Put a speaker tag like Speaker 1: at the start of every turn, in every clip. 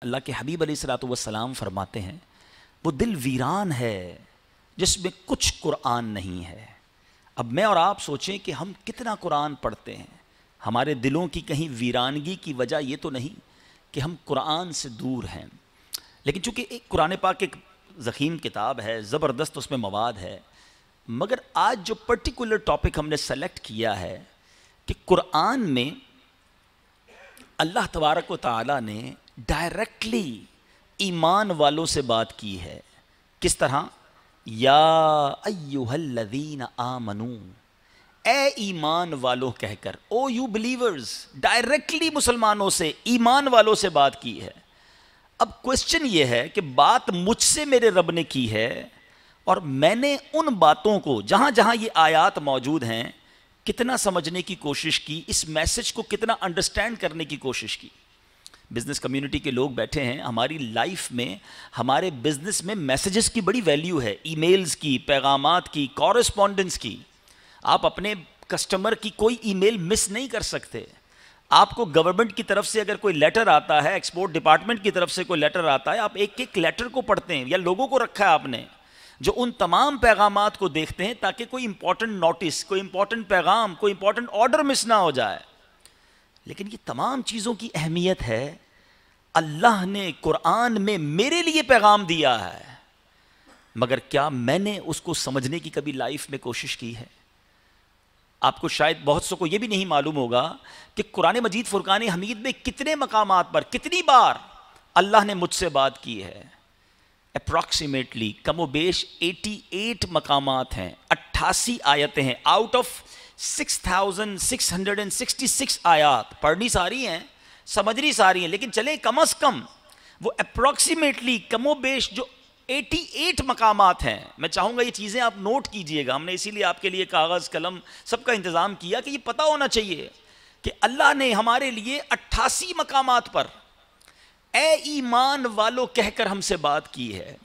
Speaker 1: اللہ کے حبیب علیہ الصلوۃ والسلام فرماتے ہیں وہ دل ویران ہے جس میں کچھ قرآن نہیں ہے۔ اب میں اور آپ سوچیں کہ ہم کتنا قرآن پڑھتے ہیں، ہمارے دلوں کی کہیں ویرانگی کی وجہ یہ تو نہیں کہ ہم قرآن سے دور ہیں، لیکن چونکہ ایک قرآن پاک ایک ضخیم کتاب ہے، زبردست اس میں مواد ہے، مگر آج جو پرٹیکولر ٹاپک ہم نے سلیکٹ کیا ہے کہ قرآن میں اللہ تبارک و تعالیٰ نے ڈائریکٹلی ایمان والوں سے بات کی ہے۔ کس طرح؟ یا ایہا الذین آمنو، اے ایمان والوں کہہ کر، او یو بلیورز، ڈائریکٹلی مسلمانوں سے، ایمان والوں سے بات کی ہے۔ اب کوسچن یہ ہے کہ بات مجھ سے میرے رب نے کی ہے، اور میں نے ان باتوں کو جہاں جہاں یہ آیات موجود ہیں کتنا سمجھنے کی کوشش کی، اس میسج کو کتنا انڈرسٹینڈ کرنے کی کوشش کی۔ بزنس کمیونٹی کے لوگ بیٹھے ہیں، ہماری لائف میں، ہمارے بزنس میں میسیجز کی بڑی ویلیو ہے، ای میلز کی، پیغامات کی، کورسپونڈنس کی۔ آپ اپنے کسٹمر کی کوئی ای میل مس نہیں کر سکتے۔ آپ کو گورنمنٹ کی طرف سے اگر کوئی لیٹر آتا ہے، ایکسپورٹ ڈپارٹمنٹ کی طرف سے کوئی لیٹر آتا ہے، آپ ایک ایک لیٹر کو پڑھتے ہیں، یا لوگوں کو رکھا ہے آپ نے جو ان تمام پیغامات کو دیکھتے ہیں تاکہ کوئی امپورٹنٹ نوٹس، کوئی امپورٹنٹ پیغام، کوئی امپورٹنٹ آرڈر مس نہ ہو جائے۔ لیکن یہ تمام چیزوں کی اہمیت ہے، اللہ نے قرآن میں میرے لیے پیغام دیا ہے، مگر کیا میں نے اس کو سمجھنے کی کبھی لائف میں کوشش کی ہے؟ آپ کو شاید بہت سو کو یہ بھی نہیں معلوم ہوگا کہ قرآن مجید فرقان حمید میں کتنے مقامات پر کتنی بار اللہ نے مجھ سے بات کی ہے۔ اپروکسیمیٹلی کم و بیش 88 مقامات ہیں، 88 آیتیں ہیں، آؤٹ آف 6666 آیات۔ پڑھنی ساری ہیں، سمجھنی ساری ہیں، لیکن چلے کم از کم وہ اپروکسیمیٹلی کم و بیش جو 88 مقامات ہیں، میں چاہوں گا یہ چیزیں آپ نوٹ کیجئے گا۔ ہم نے اسی لیے آپ کے لیے کاغذ قلم سب کا انتظام کیا کہ یہ پتہ ہونا چاہیے کہ اللہ نے ہمارے لیے 88 مقامات پر اے ایمان والو کہہ کر ہم سے بات کی ہے۔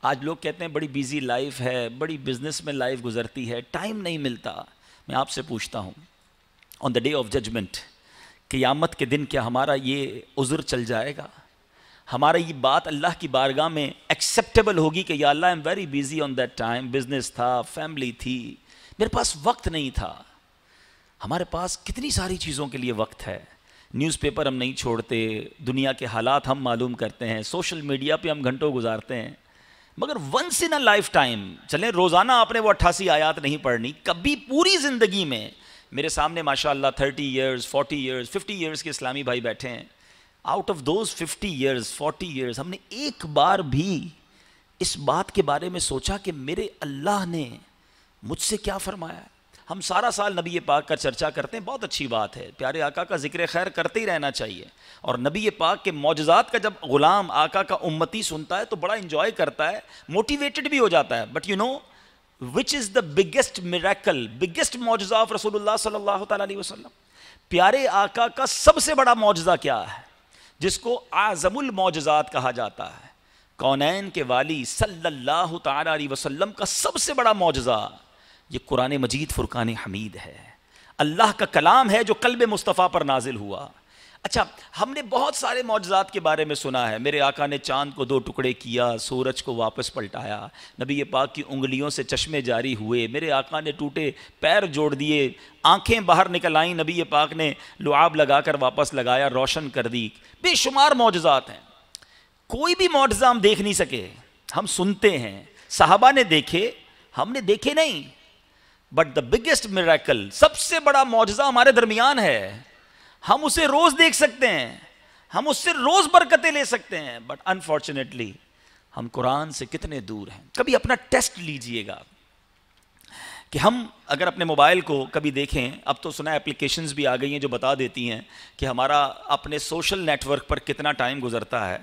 Speaker 1: آج لوگ کہتے ہیں بڑی بیزی لائف ہے، بڑی بزنس میں لائف گزرتی ہے، ٹائم نہیں ملتا۔ میں آپ سے پوچھتا ہوں، آن دا ڈے آف ججمنٹ، قیامت کے دن کیا ہمارا یہ عذر چل جائے گا؟ ہمارا یہ بات اللہ کی بارگاہ میں ایکسیپٹیبل ہوگی کہ یا اللہ I am very busy on that time, business تھا، فیملی تھی، میرے پاس وقت نہیں تھا۔ ہمارے پاس کتنی ساری چیزوں کے لیے وقت ہے۔ نیوز پیپر ہم نہیں چھوڑتے، دنیا کے حالات ہم معلوم کرتے ہیں، سوشل میڈیا پہ ہم گھنٹوں گزارتے ہیں، مگر once in a lifetime, چلیں روزانہ آپ نے وہ 88 آیات نہیں پڑھنی، کبھی پوری زندگی میں، میرے سامنے ماشاءاللہ 30 ایئرز، 40 ایئرز، 50 ایئرز کے اسلامی بھائی بیٹھے ہیں، out of those 50 years, 40 years, ہم نے ایک بار بھی اس بات کے بارے میں سوچا کہ میرے اللہ نے مجھ سے کیا فرمایا ہے؟ ہم سارا سال نبی پاک کا چرچا کرتے ہیں، بہت اچھی بات ہے، پیارے آقا کا ذکر خیر کرتے ہی رہنا چاہیے، اور نبی پاک کے معجزات کا جب غلام آقا کا امتی سنتا ہے تو بڑا انجوائے کرتا ہے، موٹیویٹڈ بھی ہو جاتا ہے۔ But you know which is the biggest miracle, biggest معجزہ آف رسول اللہ صلی اللہ تعالیٰ علیہ وسلم؟ پیارے آقا کا سب سے بڑا معجزہ کیا ہے جس کو اعظم المعجزات کہا جاتا ہے؟ کونین کے والی صلی اللہ تعالیٰ علیہ وسلم کا سب سے بڑا معجزہ یہ قرآن مجید فرقان حمید ہے، اللہ کا کلام ہے جو قلب مصطفیٰ پر نازل ہوا۔ اچھا، ہم نے بہت سارے معجزات کے بارے میں سنا ہے، میرے آقا نے چاند کو 2 ٹکڑے کیا، سورج کو واپس پلٹایا، نبی پاک کی انگلیوں سے چشمے جاری ہوئے، میرے آقا نے ٹوٹے پیر جوڑ دیے، آنکھیں باہر نکل آئیں، نبی پاک نے لعاب لگا کر واپس لگایا، روشن کر دی۔ بے شمار معجزات ہیں، کوئی بھی معجزہ ہم دیکھ نہیں سکے، ہم سنتے ہیں، صحابہ نے دیکھے، ہم نے دیکھے نہیں۔ بٹ دا بگیسٹ میریکل، سب سے بڑا معجزہ ہمارے درمیان ہے، ہم اسے روز دیکھ سکتے ہیں، ہم اس سے روز برکتیں لے سکتے ہیں، بٹ انفارچونیٹلی ہم قرآن سے کتنے دور ہیں۔ کبھی اپنا ٹیسٹ لیجئے گا کہ ہم اگر اپنے موبائل کو کبھی دیکھیں، اب تو سنا اپلیکیشنز بھی آ گئی ہیں جو بتا دیتی ہیں کہ ہمارا اپنے سوشل نیٹ ورک پر کتنا ٹائم گزرتا ہے،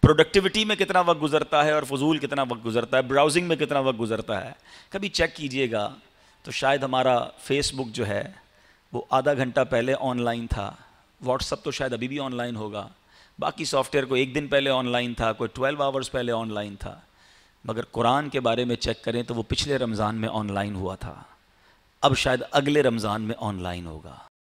Speaker 1: پروڈکٹیوٹی میں کتنا وقت گزرتا ہے، اور فضول کتنا وقت گزرتا ہے، براؤزنگ میں کتنا وقت گزرتا ہے۔ کبھی چیک کیجئے گا تو شاید ہمارا فیس بک جو ہے وہ آدھا گھنٹہ پہلے آن لائن تھا، واٹس اپ تو شاید ابھی بھی آن لائن ہوگا، باقی سافٹ ویئر کو 1 دن پہلے آن لائن تھا، کوئی 12 آورز پہلے آن لائن تھا، مگر قرآن کے بارے میں چیک کریں تو وہ پچھلے رمضان میں آن لائن ہوا تھا، اب شاید اگلے رمضان میں آن لائن ہوگا۔